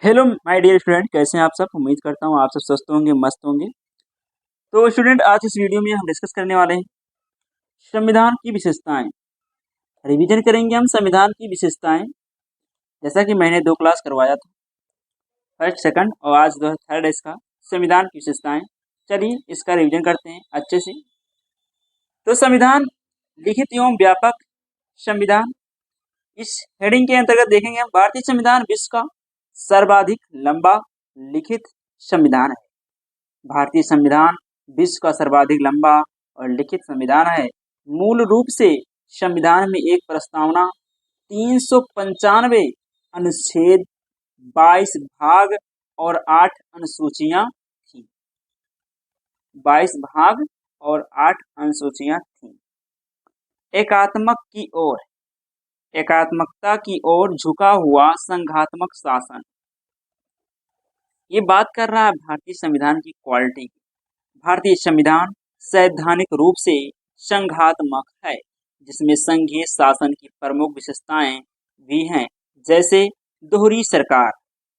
Hello my dear student, कैसे हैं आप सब। उम्मीद करता हूँ आप सब स्वस्थ होंगे, मस्त होंगे। तो स्टूडेंट, आज इस वीडियो में हम डिस्कस करने वाले हैं संविधान की विशेषताएं। रिवीजन करेंगे हम संविधान की विशेषताएं, जैसा कि मैंने 2 क्लास करवाया था, फर्स्ट सेकंड, और आज जो है थर्ड है इसका, संविधान की विशेषताएं। चलिए इसका रिवीजन करते हैं अच्छे से। तो संविधान लिखित एवं व्यापक संविधान, इस हेडिंग के अंतर्गत देखेंगे हम भारतीय संविधान विश्व का सर्वाधिक लंबा लिखित संविधान है। भारतीय संविधान विश्व का सर्वाधिक लंबा और लिखित संविधान है। मूल रूप से संविधान में एक प्रस्तावना, 395 अनुच्छेद, 22 भाग और 8 अनुसूचियां थी। 22 भाग और 8 अनुसूचियां थी। एकात्मकता की ओर झुका हुआ संघात्मक शासन। ये बात कर रहा है भारतीय संविधान की क्वालिटी की। भारतीय संविधान सैद्धांतिक रूप से संघात्मक है, जिसमें संघीय शासन की प्रमुख विशेषताएं भी हैं, जैसे दोहरी सरकार।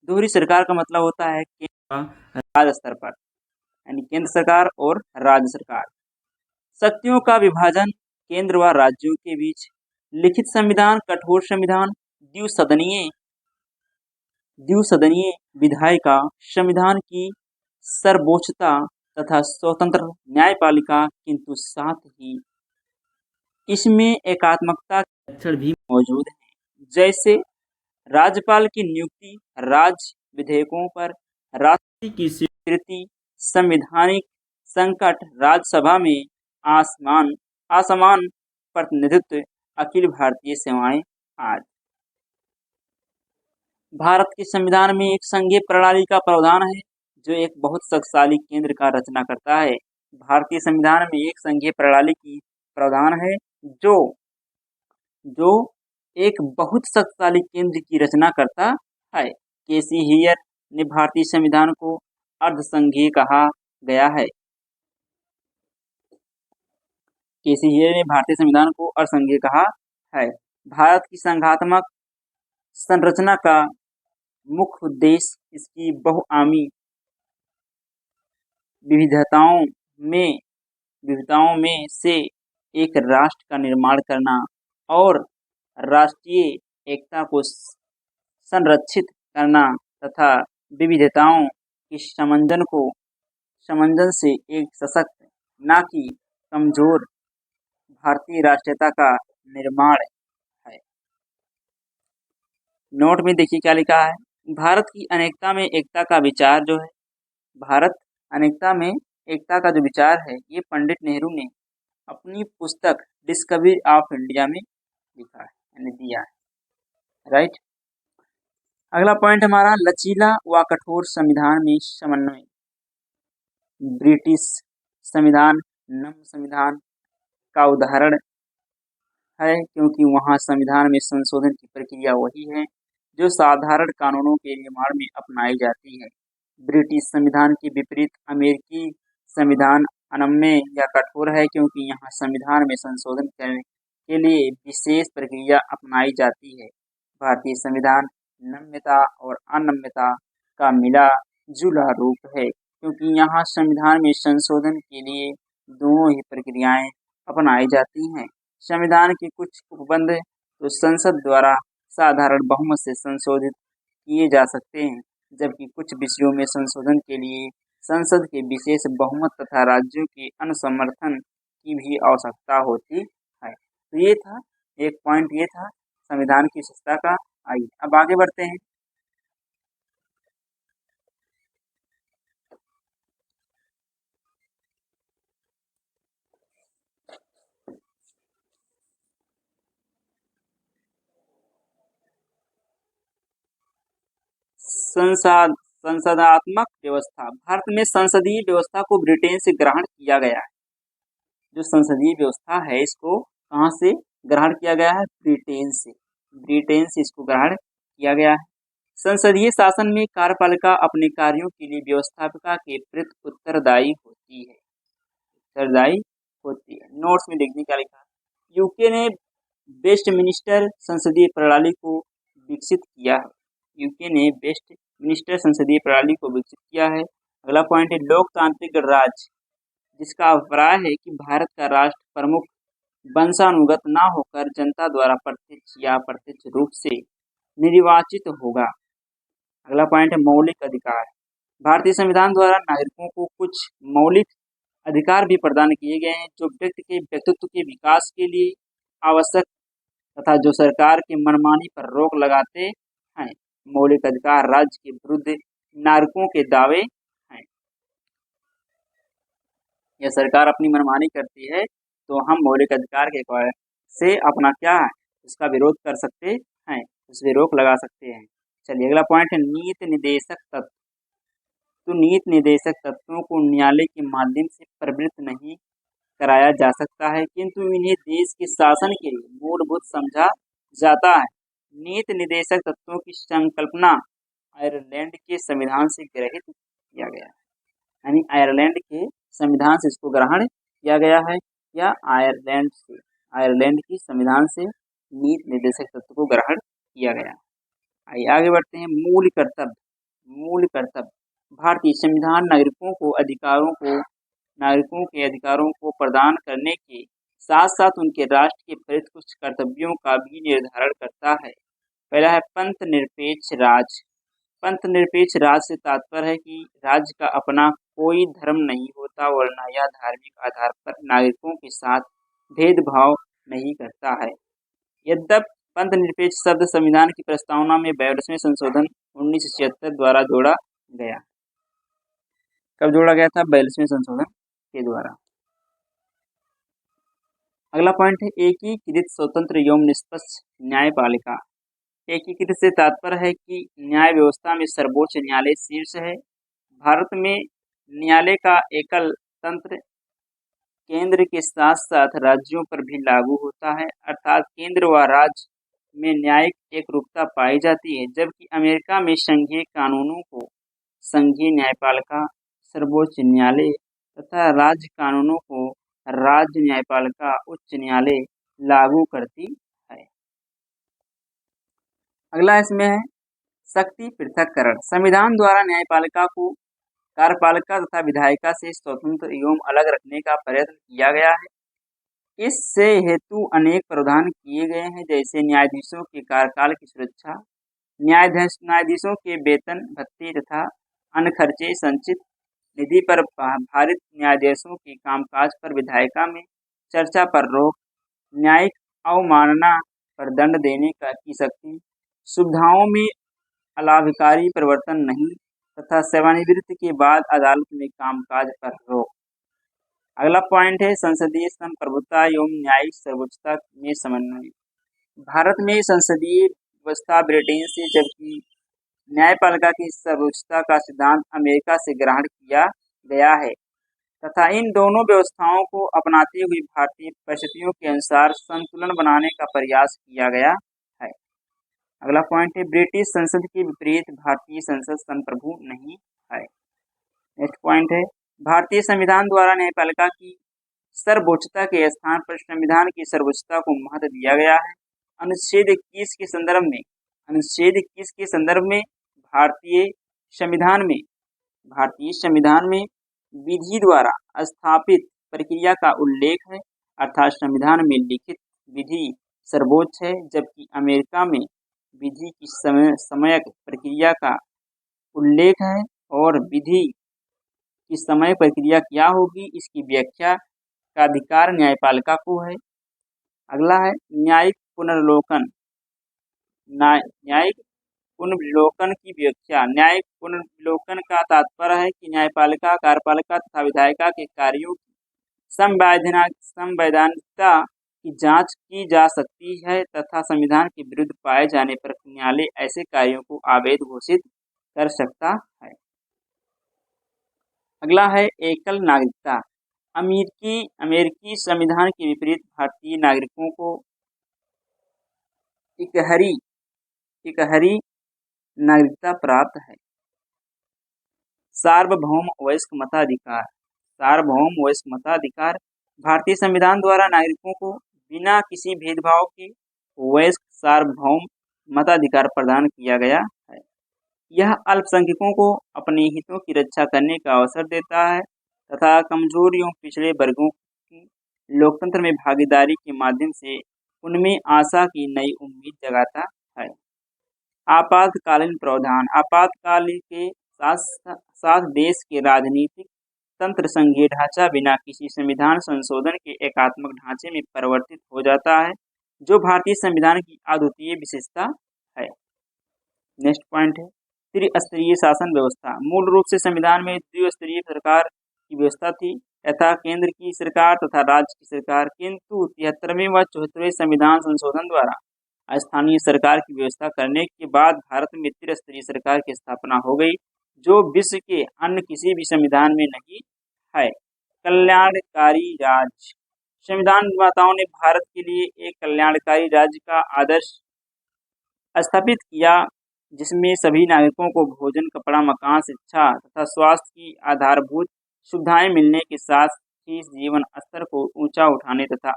दोहरी सरकार का मतलब होता है केंद्र व राज्य स्तर पर, यानी केंद्र सरकार और राज्य सरकार। शक्तियों का विभाजन केंद्र व राज्यों के बीच। लिखित संविधान, कठोर संविधान, द्विसदनीय विधायिका, संविधान की सर्वोच्चता तथा स्वतंत्र न्यायपालिका, किंतु साथ ही इसमें एकात्मकता के लक्षण भी मौजूद हैं, जैसे राज्यपाल की नियुक्ति, राज्य विधेयकों पर राष्ट्रपति की स्वीकृति, संवैधानिक संकट, राज्यसभा में असमान प्रतिनिधित्व, अखिल भारतीय सेवाएं आदि। भारत के संविधान में एक संघीय प्रणाली का प्रावधान है, जो एक बहुत शक्तिशाली केंद्र का रचना करता है। भारतीय संविधान में एक संघीय प्रणाली की प्रावधान है, जो जो एक बहुत शक्तिशाली केंद्र की रचना करता है। केसी हियर ने भारतीय संविधान को अर्धसंघीय कहा गया है। केसी हियर ने भारतीय संविधान को अर्धसंघीय कहा है। भारत की संघात्मक संरचना का मुख्य उद्देश्य इसकी बहुआयामी विविधताओं में से एक राष्ट्र का निर्माण करना और राष्ट्रीय एकता को संरक्षित करना तथा विविधताओं के समंजन से एक सशक्त, न कि कमजोर भारतीय राष्ट्रीयता का निर्माण है। नोट में देखिए क्या लिखा है। भारत की अनेकता में एकता का विचार जो है, भारत अनेकता में एकता का जो विचार है, ये पंडित नेहरू ने अपनी पुस्तक डिस्कवरी ऑफ इंडिया में लिखा है, यानी दिया है। राइट। अगला पॉइंट हमारा, लचीला व कठोर संविधान में समन्वय। ब्रिटिश संविधान नम्र संविधान का उदाहरण है, क्योंकि वहाँ संविधान में संशोधन की प्रक्रिया वही है जो साधारण कानूनों के निर्माण में अपनाई जाती है। ब्रिटिश संविधान के विपरीत अमेरिकी संविधान अनम्य या कठोर है, क्योंकि यहाँ संविधान में संशोधन करने के लिए विशेष प्रक्रिया अपनाई जाती है। भारतीय संविधान नम्यता और अनम्यता का मिला जुला रूप है, क्योंकि यहाँ संविधान में संशोधन के लिए दोनों ही प्रक्रियाएं अपनाई जाती हैं। संविधान के कुछ उपबंध तो संसद द्वारा साधारण बहुमत से संशोधित किए जा सकते हैं, जबकि कुछ विषयों में संशोधन के लिए संसद के विशेष बहुमत तथा राज्यों के अनुसमर्थन की भी आवश्यकता होती है। तो ये था एक पॉइंट, ये था संविधान की विशेषता का। आइए अब आगे बढ़ते हैं। संसदात्मक व्यवस्था। भारत में संसदीय व्यवस्था को ब्रिटेन से ग्रहण किया गया है। जो संसदीय व्यवस्था है, इसको कहाँ से ग्रहण किया गया है? ब्रिटेन से। ब्रिटेन से इसको ग्रहण किया गया है। संसदीय शासन में कार्यपालिका अपने कार्यों के लिए व्यवस्थापिका के प्रति उत्तरदायी होती है। नोट्स में देखने क्या लिखा है। यूके ने वेस्टमिनिस्टर संसदीय प्रणाली को विकसित किया है। यूके ने वेस्टमिनिस्टर संसदीय प्रणाली को विकसित किया है। अगला पॉइंट है लोकतांत्रिक गणराज्य, जिसका अभिप्राय है कि भारत का राष्ट्र प्रमुख वंशानुगत न होकर जनता द्वारा प्रत्यक्ष या अप्रत्यक्ष रूप से निर्वाचित होगा। अगला पॉइंट है मौलिक अधिकार। भारतीय संविधान द्वारा नागरिकों को कुछ मौलिक अधिकार भी प्रदान किए गए हैं जो व्यक्ति के व्यक्तित्व के विकास के लिए आवश्यक तथा जो सरकार की मनमानी पर रोक लगाते हैं। मौलिक अधिकार राज्य के विरुद्ध नागरिकों के दावे हैं। यह सरकार अपनी मनमानी करती है तो हम मौलिक अधिकार के से अपना क्या है उसका विरोध कर सकते हैं, उस पर रोक लगा सकते हैं। चलिए अगला पॉइंट है नीति निर्देशक तत्व। तो नीति निर्देशक तत्वों को न्यायालय के माध्यम से प्रवृत्त नहीं कराया जा सकता है, किंतु इन्हें देश के शासन के लिए मूलभूत समझा जाता है। नीति निर्देशक तत्वों की संकल्पना आयरलैंड के संविधान से ग्रहित किया गया है, यानी आयरलैंड के संविधान से इसको ग्रहण किया गया है या आयरलैंड की संविधान से नीति निर्देशक तत्व को ग्रहण किया गया है। आइए आगे बढ़ते हैं। मूल कर्तव्य। भारतीय संविधान नागरिकों के अधिकारों को प्रदान करने के साथ साथ उनके राष्ट्र के प्रति कुछ कर्तव्यों का भी निर्धारण करता है। पहला है पंथ निरपेक्ष राज। पंथ निरपेक्ष राज से तात्पर्य है कि राज्य का अपना कोई धर्म नहीं होता और न यह धार्मिक आधार पर नागरिकों के साथ भेदभाव नहीं करता है। यद्यपि पंथ निरपेक्ष शब्द संविधान की प्रस्तावना में 42वें संशोधन 1976 द्वारा जोड़ा गया। कब जोड़ा गया था? 42वें संशोधन के द्वारा। अगला पॉइंट है एकीकृत स्वतंत्र एवं निष्पक्ष न्यायपालिका। एकीकृत से तात्पर्य है कि न्याय व्यवस्था में सर्वोच्च न्यायालय शीर्ष है। भारत में न्यायालय का एकल तंत्र केंद्र के साथ साथ राज्यों पर भी लागू होता है, अर्थात केंद्र व राज्य में न्यायिक एकरूपता पाई जाती है, जबकि अमेरिका में संघीय कानूनों को संघीय न्यायपालिका सर्वोच्च न्यायालय तथा राज्य कानूनों को राज्य न्यायपालिका उच्च न्यायालय लागू करती है। अगला इसमें है शक्ति पृथक्करण। संविधान द्वारा न्यायपालिका को कार्यपालिका तथा विधायिका से स्वतंत्र एवं अलग रखने का प्रयत्न किया गया है। इससे हेतु अनेक प्रावधान किए गए हैं, जैसे न्यायाधीशों के कार्यकाल की सुरक्षा, न्यायाधीशों के वेतन भत्ते तथा अन्य खर्चे, संचित निधि पर भारित न्यायाधीशों के कामकाज पर विधायिका में चर्चा पर रोक, न्यायिक अवमानना पर दंड देने की शक्ति, सुविधाओं में अलाभकारी परिवर्तन नहीं तथा सेवानिवृत्ति के बाद अदालत में कामकाज पर रोक। अगला पॉइंट है संसदीय संप्रभुता एवं न्यायिक सर्वोच्चता में समन्वय। भारत में संसदीय व्यवस्था ब्रिटेन से, जबकि न्यायपालिका की सर्वोच्चता का सिद्धांत अमेरिका से ग्रहण किया गया है तथा इन दोनों व्यवस्थाओं को अपनाते हुए भारतीय परिस्थितियों के अनुसार संतुलन बनाने का प्रयास किया गया है। अगला पॉइंट है ब्रिटिश संसद के विपरीत भारतीय संसद संप्रभु नहीं है। नेक्स्ट पॉइंट है भारतीय संविधान द्वारा न्यायपालिका की सर्वोच्चता के स्थान पर संविधान की सर्वोच्चता को महत्व दिया गया है। अनुच्छेद 21 के संदर्भ में भारतीय संविधान में विधि द्वारा स्थापित प्रक्रिया का उल्लेख है, अर्थात संविधान में लिखित विधि सर्वोच्च है, जबकि अमेरिका में विधि की समयक प्रक्रिया का उल्लेख है और विधि की समय प्रक्रिया क्या होगी इसकी व्याख्या का अधिकार न्यायपालिका को है। अगला है न्यायिक पुनर्विलोकन की व्याख्या। न्यायिक पुनर्विलोकन का तात्पर्य है कि न्यायपालिका, कार्यपालिका तथा विधायिका के कार्यों की संवैधानिकता की जांच की जा सकती है तथा संविधान के विरुद्ध पाए जाने पर न्यायालय ऐसे कार्यों को अवैध घोषित कर सकता है। अगला है एकल नागरिकता। अमेरिकी संविधान के विपरीत भारतीय नागरिकों को इकहरी नागरिकता प्राप्त है। सार्वभौम वयस्क मताधिकार। भारतीय संविधान द्वारा नागरिकों को बिना किसी भेदभाव के वयस्क सार्वभौम मताधिकार प्रदान किया गया है। यह अल्पसंख्यकों को अपने हितों की रक्षा करने का अवसर देता है तथा कमजोर एवं पिछड़े वर्गों की लोकतंत्र में भागीदारी के माध्यम से उनमें आशा की नई उम्मीद जगाता है। आपातकालीन प्रावधान आपातकाल के साथ साथ देश के राजनीतिक तंत्र संघीय ढांचा बिना किसी संविधान संशोधन के एकात्मक ढांचे में परिवर्तित हो जाता है, जो भारतीय संविधान की अद्वितीय विशेषता है। नेक्स्ट पॉइंट है त्रिस्तरीय शासन व्यवस्था। मूल रूप से संविधान में द्विस्तरीय सरकार की व्यवस्था थी तथा केंद्र की सरकार तथा राज्य की सरकार, किंतु 73वें व 74वें संविधान संशोधन द्वारा स्थानीय सरकार की व्यवस्था करने के बाद भारत में त्रिस्तरीय सरकार की स्थापना हो गई, जो विश्व के अन्य किसी भी संविधान में नहीं है। कल्याणकारी राज्य संविधान निर्माताओं ने भारत के लिए एक कल्याणकारी राज्य का आदर्श स्थापित किया, जिसमें सभी नागरिकों को भोजन, कपड़ा, मकान, शिक्षा तथा स्वास्थ्य की आधारभूत सुविधाएं मिलने के साथ ही जीवन स्तर को ऊंचा उठाने तथा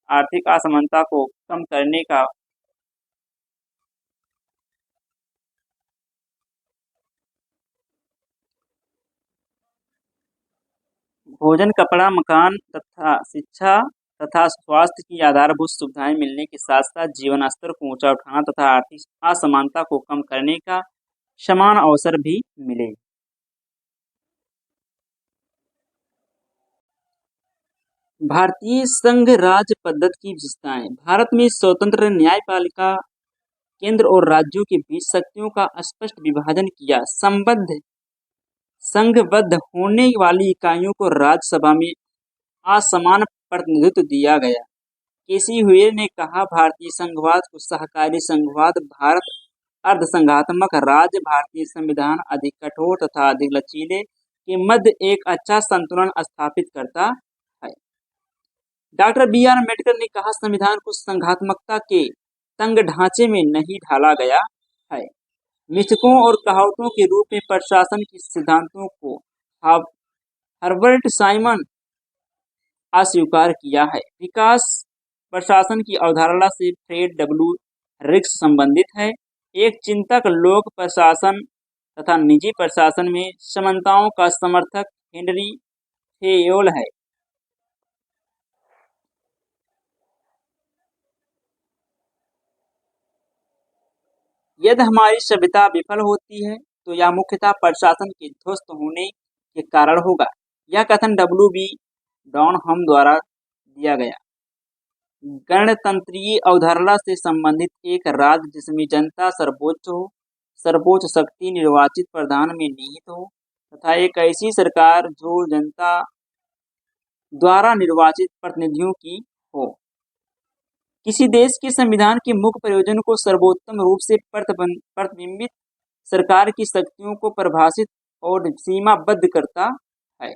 आर्थिक असमानता को कम करने का भोजन, कपड़ा, मकान तथा शिक्षा तथा स्वास्थ्य की आधारभूत सुविधाएं मिलने के साथ साथ जीवन स्तर को ऊंचा उठाना तथा आर्थिक असमानता को कम करने का समान अवसर भी मिले। भारतीय संघ राज्य पद्धति की विशेषताएं। भारत में स्वतंत्र न्यायपालिका केंद्र और राज्यों के बीच शक्तियों का स्पष्ट विभाजन किया। संघबद्ध होने वाली इकाइयों को राज्यसभा में असमान प्रतिनिधित्व दिया गया। केसी हुए ने कहा, भारतीय संघवाद को सहकारी संघवाद, भारत अर्धसंघात्मक राज्य, भारतीय संविधान अधिक कठोर तथा अधिक लचीले के मध्य एक अच्छा संतुलन स्थापित करता है। Doctor B R. अम्बेडकर ने कहा, संविधान को संघात्मकता के तंग ढांचे में नहीं ढाला गया है। मिथकों और कहावतों के रूप में प्रशासन के सिद्धांतों को हर्बर्ट साइमन अस्वीकार किया है। विकास प्रशासन की अवधारणा से फ्रेड डब्ल्यू रिक्स संबंधित है। एक चिंतक लोक प्रशासन तथा निजी प्रशासन में समानताओं का समर्थक हेनरी फेयोल है। यदि हमारी सभ्यता विफल होती है तो यह मुख्यतः प्रशासन के ध्वस्त होने के कारण होगा। यह कथन W.B. डॉनहम द्वारा दिया गया। गणतंत्रीय अवधारणा से संबंधित एक राज्य जिसमें जनता सर्वोच्च हो, सर्वोच्च शक्ति निर्वाचित प्रधान में निहित हो तथा एक ऐसी सरकार जो जनता द्वारा निर्वाचित प्रतिनिधियों की हो। किसी देश के संविधान के मुख्य प्रयोजन को सर्वोत्तम रूप से प्रतिबिंबित सरकार की शक्तियों को परिभाषित और सीमाबद्ध करता है।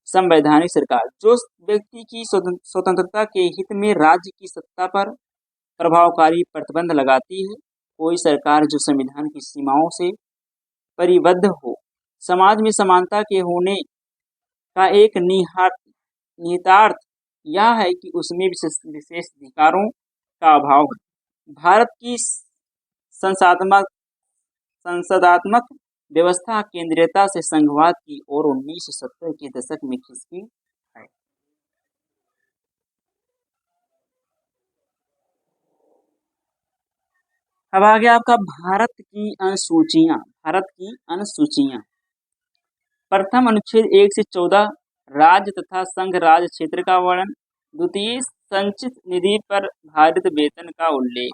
संवैधानिक सरकार जो व्यक्ति की स्वतंत्रता के हित में राज्य की सत्ता पर प्रभावकारी प्रतिबंध लगाती है। कोई सरकार जो संविधान की सीमाओं से परिबद्ध हो। समाज में समानता के होने का एक निहितार्थ यह है कि उसमें विशेष अधिकारों का अभाव है। भारत की संसदात्मक व्यवस्था केंद्रीयता से संघवाद की ओर 1970 के दशक में खिसकी है। अब आ गया आपका भारत की अनुसूचियां। प्रथम अनुच्छेद 1 से 14 राज्य तथा संघ राज्य क्षेत्र का वर्णन। द्वितीय संचित निधि पर भारित वेतन का उल्लेख।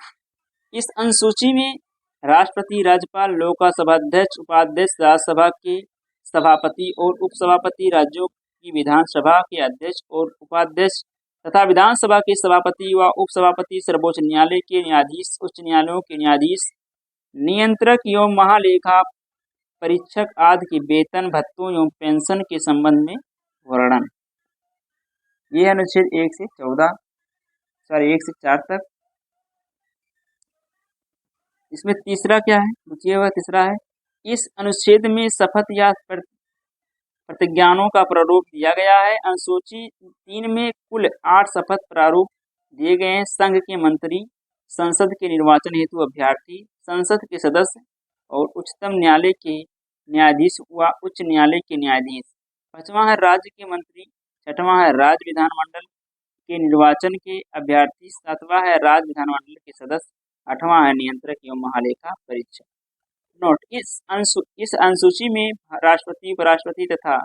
इस अनुसूची में राष्ट्रपति, राज्यपाल, लोकसभा अध्यक्ष, उपाध्यक्ष, राज्यसभा के सभापति और उपसभापति, राज्यों की विधानसभा के अध्यक्ष और उपाध्यक्ष तथा विधानसभा के सभापति व उपसभापति, सर्वोच्च न्यायालय के न्यायाधीश, उच्च न्यायालयों के न्यायाधीश, नियंत्रक एवं महालेखा परीक्षक आदि के वेतन, भत्तों एवं पेंशन के संबंध में वर्णन। यह अनुच्छेद 1 से 4 तक। इसमें तीसरा क्या है? रुचिए हुआ तीसरा है, इस अनुच्छेद में शपथ या प्रतिज्ञानों का प्रारूप दिया गया है। अनुसूची 3 में कुल 8 शपथ प्रारूप दिए गए हैं। संघ के मंत्री, संसद के निर्वाचन हेतु अभ्यर्थी, संसद के सदस्य, और उच्चतम न्यायालय के न्यायाधीश व उच्च न्यायालय के न्यायाधीश। 5वां है राज्य के मंत्री। 6वां है राज्य विधानमंडल के निर्वाचन के अभ्यर्थी। 7वां है राज्य विधानमंडल के सदस्य। 8वां है नियंत्रक एवं महालेखा परीक्षक। नोट, इस अनुसूची में राष्ट्रपति, उपराष्ट्रपति तथा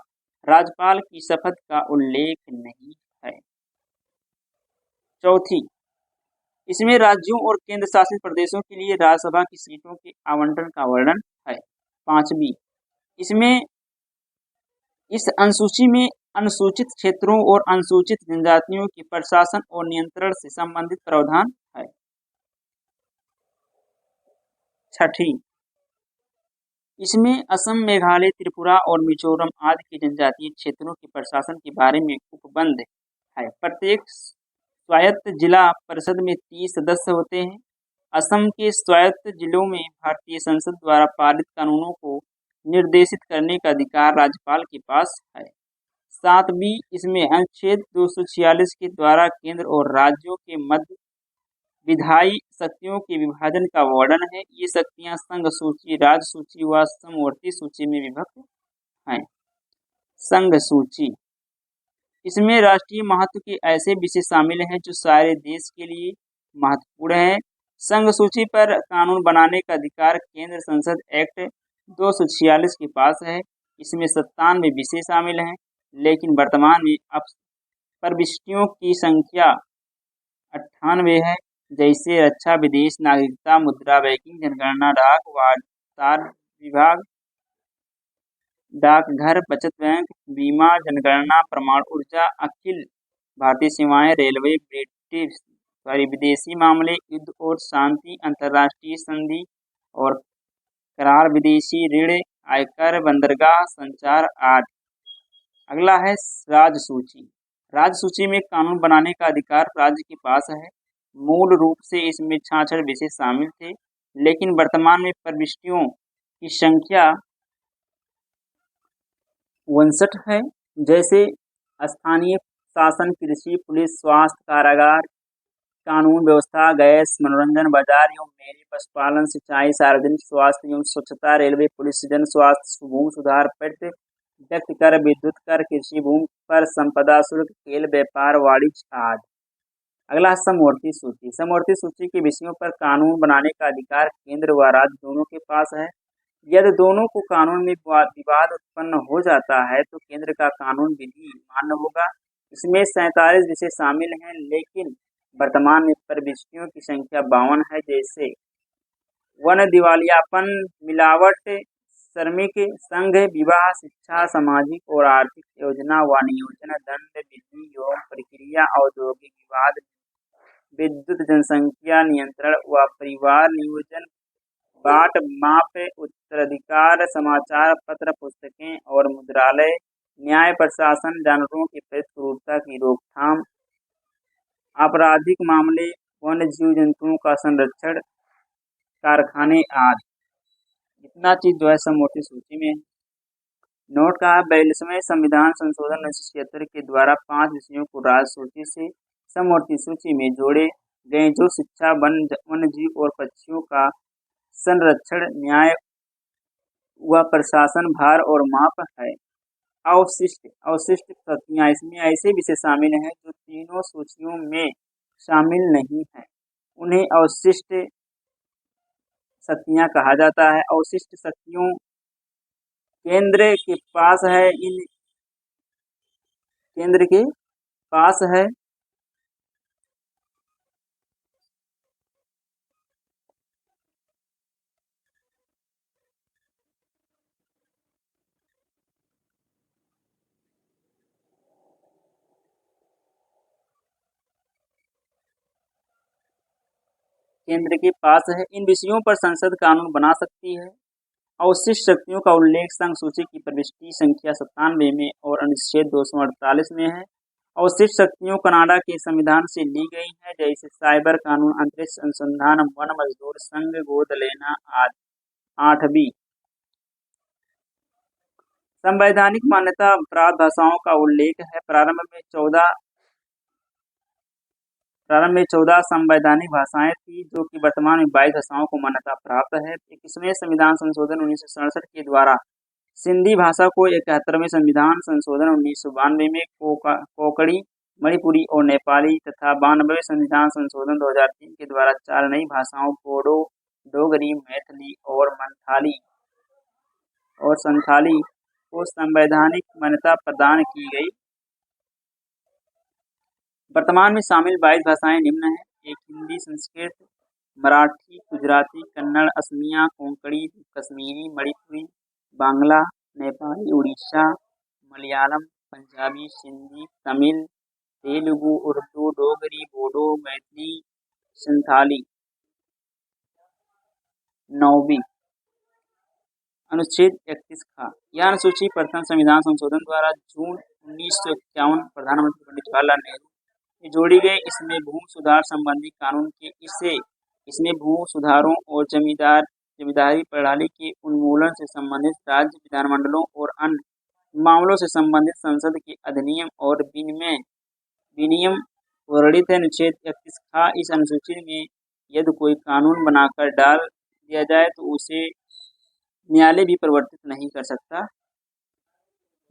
राज्यपाल की शपथ का उल्लेख नहीं है। चौथी, इसमें राज्यों और केंद्र शासित प्रदेशों के लिए राज्यसभा की सीटों के आवंटन का वर्णन है। 5वीं, इसमें इस अनुसूची में अनुसूचित क्षेत्रों और अनुसूचित जनजातियों के प्रशासन और नियंत्रण से संबंधित प्रावधान है। 6ठी, इसमें असम, मेघालय, त्रिपुरा और मिजोरम आदि के जनजातीय क्षेत्रों के प्रशासन के बारे में उपबंध है। प्रत्येक स्वायत्त जिला परिषद में 30 सदस्य होते हैं। असम के स्वायत्त जिलों में भारतीय संसद द्वारा पारित कानूनों को निर्देशित करने का अधिकार राज्यपाल के पास है। 7वीं, इसमें अनुच्छेद 246 के द्वारा केंद्र और राज्यों के मध्य विधायी शक्तियों के विभाजन का वर्णन है। ये शक्तियां संघ सूची, राज्य सूची व समवर्ती सूची में विभक्त हैं। संघ सूची, इसमें राष्ट्रीय महत्व के ऐसे विषय शामिल हैं जो सारे देश के लिए महत्वपूर्ण है। संघ सूची पर कानून बनाने का अधिकार केंद्र संसद एक्ट 246 के पास है। इसमें 97 विषय शामिल हैं, लेकिन वर्तमान में अब प्रविष्टियों की संख्या 98 है, जैसे रक्षा, विदेश, नागरिकता, मुद्रा, बैंकिंग, जनगणना, डाक, वार्ता विभाग, डाकघर, बचत बैंक, बीमा, जनगणना, परमाणु ऊर्जा, अखिल भारतीय सीमाएं, रेलवे, विदेशी मामले, युद्ध और शांति, अंतर्राष्ट्रीय संधि और करार, विदेशी ऋण, आयकर, बंदरगाह, संचार आदि। अगला है राज्य सूची। राज्य सूची में कानून बनाने का अधिकार राज्य के पास है। मूल रूप से इसमें 66 विषय शामिल थे, लेकिन वर्तमान में प्रविष्टियों की संख्या 59 है, जैसे स्थानीय शासन, कृषि, पुलिस, स्वास्थ्य, कारागार, कानून व्यवस्था, गैस, मनोरंजन, बाजार एवं मेरी, पशुपालन, सिंचाई, सार्वजनिक स्वास्थ्य एवं स्वच्छता, रेलवे, पुलिस, जन स्वास्थ्य, भूमि सुधार, व्यक्ति कर, विद्युत कर, कृषि भूमि पर संपदा शुल्क, खेल, व्यापार, वाणिज्य आदि। अगला है समवर्ती सूची। समवर्ती सूची के विषयों पर कानून बनाने का अधिकार केंद्र व राज्य दोनों के पास है। यदि दोनों को कानून में विवाद उत्पन्न हो जाता है तो केंद्र का कानून विधि मान्य होगा। इसमें 47 विषय शामिल हैं, लेकिन वर्तमान में प्रविष्टियों की संख्या 52 है, जैसे वन, दिवालियापन, मिलावट, श्रमिक संघ, विवाह, शिक्षा, सामाजिक और आर्थिक योजना व नियोजन, दंड, विधि एवं प्रक्रिया, औद्योगिक विवाद, विद्युत, जनसंख्या नियंत्रण व परिवार नियोजन, बाट माप, उत्तराधिकार, समाचार पत्र, पुस्तकें और मुद्रालय, न्याय प्रशासन, जानवरों की प्रति क्रूरता की रोकथाम, आपराधिक मामले, वन्य जीव जंतुओं का संरक्षण, कारखाने आदि। इतना चीज जो है समवर्ती सूची में। नोट का 42वें संविधान संशोधन 1976 के द्वारा 5 विषयों को राज्य सूची से समवर्ती सूची में जोड़े गए, जो शिक्षा, वन्य जीव और पक्षियों का संरक्षण, न्याय व प्रशासन, भार और माप है। अवशिष्ट शक्तियां, इसमें ऐसे विषय शामिल हैं जो तीनों सूचियों में शामिल नहीं है, उन्हें अवशिष्ट शक्तियां कहा जाता है। अवशिष्ट शक्तियों केंद्र के पास है। केंद्र के पास है इन विषयों पर संसद कानून बना सकती है। अवशिष्ट शक्तियों का उल्लेख संघ सूची की प्रविष्टि संख्या 97 में और अनुच्छेद 248 में है। अवशिष्ट शक्तियों कनाडा के संविधान से ली गई है, जैसे साइबर कानून, अंतरिक्ष अनुसंधान, वन मजदूर संघ, गोद लेना आदि। 8वीं, संवैधानिक मान्यता अपराध भाषाओं का उल्लेख है। प्रारंभ में 14 प्रारंभ में 14 संवैधानिक भाषाएं थी, जो कि वर्तमान में 22 भाषाओं को मान्यता प्राप्त है। 21वें संविधान संशोधन 1967 के द्वारा सिंधी भाषा को 71वें संविधान संशोधन 1992 में कोंकणी, मणिपुरी और नेपाली तथा 92वें संविधान संशोधन 2003 के द्वारा 4 नई भाषाओं बोडो, डोगरी, मैथिली और संथाली को संवैधानिक मान्यता प्रदान की गई। वर्तमान में शामिल 22 भाषाएं निम्न हैं: एक हिंदी, संस्कृत, मराठी, गुजराती, कन्नड़, असमिया, कोंकणी, कश्मीरी, मणिपुरी, बांग्ला, नेपाली, उड़ीसा, मलयालम, पंजाबी, सिंधी, तमिल, तेलुगु, उर्दू, डोगरी, बोडो, मैथिली, संथाली। 9वीं अनुच्छेद 31 खा। यह अनुसूची प्रथम संविधान संशोधन द्वारा जून 1951 प्रधानमंत्री पंडित जवाहरलाल नेहरू में जोड़ी गई। इसमें भू सुधार संबंधी कानून के इसमें भू सुधारों और जमींदारी प्रणाली के उन्मूलन से संबंधित राज्य विधानमंडलों और अन्य मामलों से संबंधित संसद के अधिनियम और विनियम वर्णित है। अनुच्छेद 31 खा। इस अनुसूची में यदि कोई कानून बनाकर डाल दिया जाए तो उसे न्यायालय भी परिवर्तित नहीं कर सकता।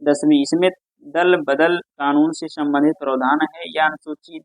10वीं इसमें दल बदल कानून से संबंधित प्रावधान है। यह अनुसूची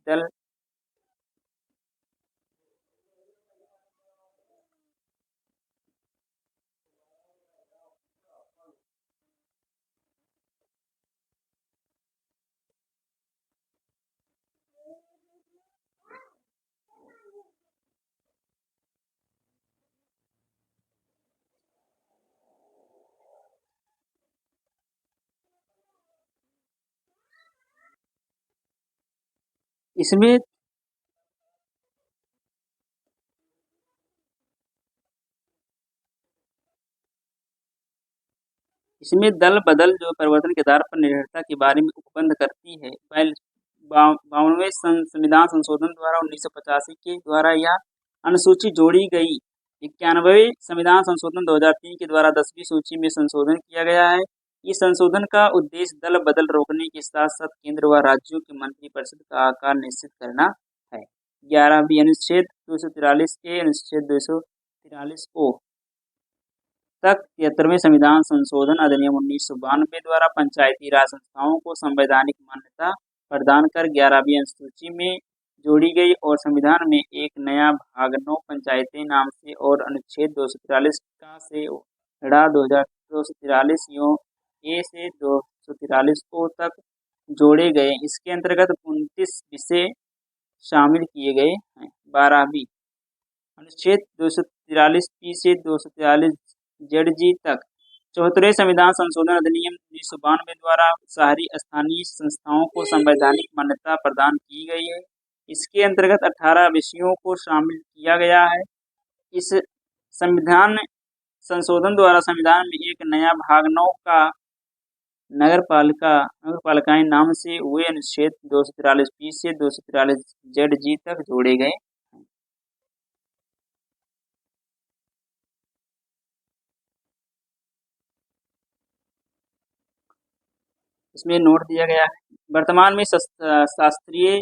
इसमें दल बदल जो परिवर्तन के आधार पर निर्भरता के बारे में उपबंध करती है। 52वें संविधान संशोधन द्वारा 1985 के द्वारा यह अनुसूची जोड़ी गई। 91वें संविधान संशोधन 2003 के द्वारा 10वीं सूची में संशोधन किया गया है। इस संशोधन का उद्देश्य दल बदल रोकने के साथ साथ केंद्र व राज्यों के मंत्रिपरिषद का आकार निश्चित करना है। 11वीं अनुच्छेद 243A, अनुच्छेद 243O तक 73वें संविधान संशोधन अधिनियम 1992 द्वारा पंचायती राज संस्थाओं को संवैधानिक मान्यता प्रदान कर 11वीं अनुसूची में जोड़ी गई और संविधान में एक नया भाग 9 पंचायतें नाम से और अनुच्छेद 243 का से 243 ए से 243 ओ तक जोड़े गए। इसके अंतर्गत 29 विषय शामिल किए गए हैं। 12वीं अनुच्छेद 243 से 243 ZG तक 74वें संविधान संशोधन अधिनियम 1992 द्वारा शहरी स्थानीय संस्थाओं को संवैधानिक मान्यता प्रदान की गई है। इसके अंतर्गत 18 विषयों को शामिल किया गया है। इस संविधान संशोधन द्वारा संविधान में एक नया भाग 9 का नगरपालिकाएं नाम से हुए अनुच्छेद 243 से 243 ZG तक जोड़े गए। इसमें नोट दिया गया है। वर्तमान में शास्त्रीय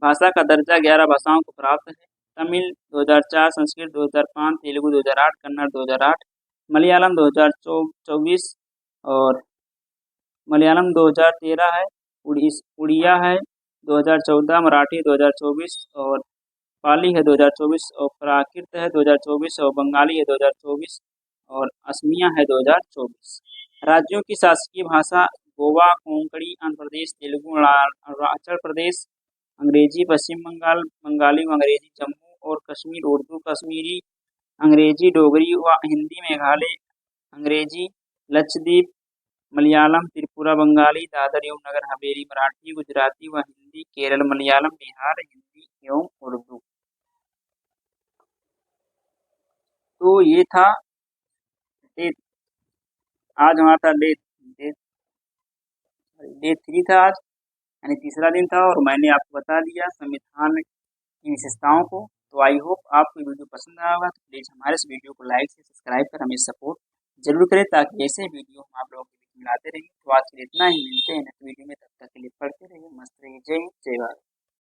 भाषा का दर्जा 11 भाषाओं को प्राप्त है। तमिल 2004, संस्कृत 2005, तेलुगु 2008, कन्नड़ 2008, मलयालम 2024 और मलयालम 2013 है। उड़िया है 2014, मराठी 2024 और पाली है 2024 और प्राकृत है 2024 और बंगाली है 2024 और असमिया है 2024। राज्यों की शासकीय भाषा गोवा, कोंकणी, आंध्र प्रदेश, तेलुगु अरुणाचल प्रदेश, अंग्रेजी पश्चिम बंगाल, बंगाली व अंग्रेजी जम्मू और कश्मीर, उर्दू कश्मीरी, अंग्रेजी डोगरी व हिंदी मेघालय, अंग्रेजी लक्षद्वीप, मलयालम त्रिपुरा, बंगाली दादर एवं नगर हवेली, मराठी गुजराती व हिंदी केरल, मलयालम बिहार, हिंदी एवं उर्दू। तो ये था आज हमारा था डे 3 था आज, यानी तीसरा दिन था और मैंने आपको बता दिया संविधान की विशेषताओं को। तो आई होप आपको वीडियो पसंद आया होगा। तो प्लीज़ हमारे इस वीडियो को लाइक से सब्सक्राइब कर हमें सपोर्ट जरूर करें ताकि ऐसे वीडियो हम आप लोगों के बीच में लाते रहेंगे। तो आज के लिए इतना ही, मिलते हैं नेक्स्ट वीडियो में, तब तक के लिए पढ़ते रहिए, मस्त रहिए। जय हिंद, जय भारत।